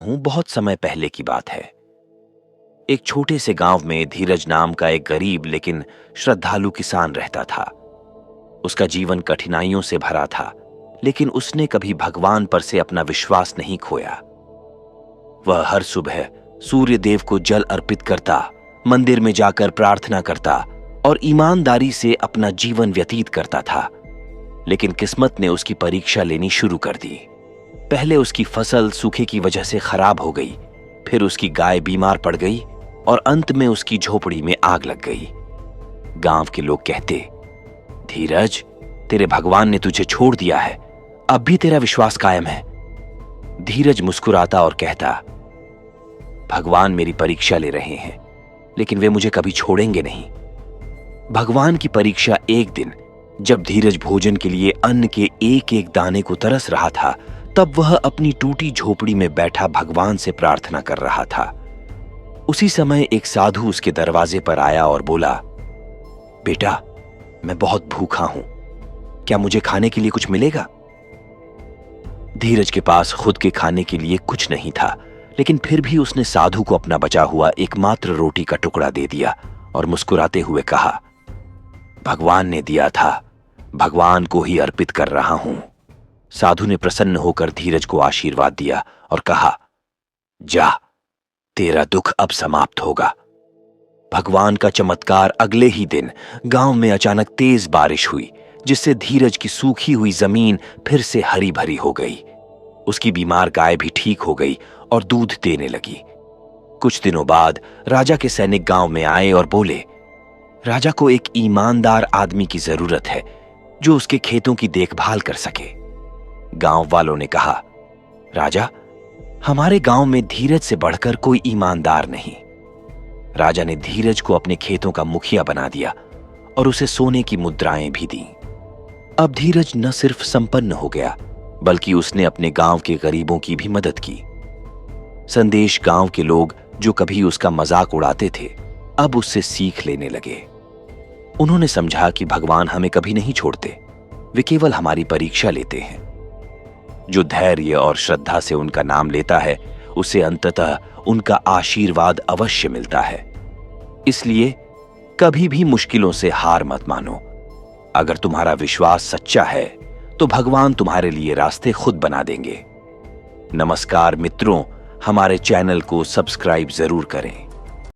बहुत समय पहले की बात है। एक छोटे से गांव में धीरज नाम का एक गरीब लेकिन श्रद्धालु किसान रहता था। उसका जीवन कठिनाइयों से भरा था, लेकिन उसने कभी भगवान पर से अपना विश्वास नहीं खोया। वह हर सुबह सूर्य देव को जल अर्पित करता, मंदिर में जाकर प्रार्थना करता और ईमानदारी से अपना जीवन व्यतीत करता था। लेकिन किस्मत ने उसकी परीक्षा लेनी शुरू कर दी। पहले उसकी फसल सूखे की वजह से खराब हो गई, फिर उसकी गाय बीमार पड़ गई और अंत में उसकी झोपड़ी में आग लग गई। गांव के लोग कहते, धीरज, तेरे भगवान ने तुझे छोड़ दिया है, अब भी तेरा विश्वास कायम है। धीरज मुस्कुराता और कहता, भगवान मेरी परीक्षा ले रहे हैं, लेकिन वे मुझे कभी छोड़ेंगे नहीं। भगवान की परीक्षा एक दिन, जब धीरज भोजन के लिए अन्न के एक एक दाने को तरस रहा था, तब वह अपनी टूटी झोपड़ी में बैठा भगवान से प्रार्थना कर रहा था। उसी समय एक साधु उसके दरवाजे पर आया और बोला, बेटा, मैं बहुत भूखा हूं, क्या मुझे खाने के लिए कुछ मिलेगा? धीरज के पास खुद के खाने के लिए कुछ नहीं था, लेकिन फिर भी उसने साधु को अपना बचा हुआ एकमात्र रोटी का टुकड़ा दे दिया और मुस्कुराते हुए कहा, भगवान ने दिया था, भगवान को ही अर्पित कर रहा हूं। साधु ने प्रसन्न होकर धीरज को आशीर्वाद दिया और कहा, जा, तेरा दुख अब समाप्त होगा। भगवान का चमत्कार अगले ही दिन गांव में अचानक तेज बारिश हुई, जिससे धीरज की सूखी हुई जमीन फिर से हरी भरी हो गई। उसकी बीमार गाय भी ठीक हो गई और दूध देने लगी। कुछ दिनों बाद राजा के सैनिक गांव में आए और बोले, राजा को एक ईमानदार आदमी की जरूरत है जो उसके खेतों की देखभाल कर सके। गांव वालों ने कहा, राजा, हमारे गांव में धीरज से बढ़कर कोई ईमानदार नहीं। राजा ने धीरज को अपने खेतों का मुखिया बना दिया और उसे सोने की मुद्राएं भी दी। अब धीरज न सिर्फ संपन्न हो गया, बल्कि उसने अपने गांव के गरीबों की भी मदद की। संदेश गांव के लोग जो कभी उसका मजाक उड़ाते थे, अब उससे सीख लेने लगे। उन्होंने समझा कि भगवान हमें कभी नहीं छोड़ते, वे केवल हमारी परीक्षा लेते हैं। जो धैर्य और श्रद्धा से उनका नाम लेता है, उसे अंततः उनका आशीर्वाद अवश्य मिलता है। इसलिए कभी भी मुश्किलों से हार मत मानो। अगर तुम्हारा विश्वास सच्चा है, तो भगवान तुम्हारे लिए रास्ते खुद बना देंगे। नमस्कार मित्रों, हमारे चैनल को सब्सक्राइब जरूर करें।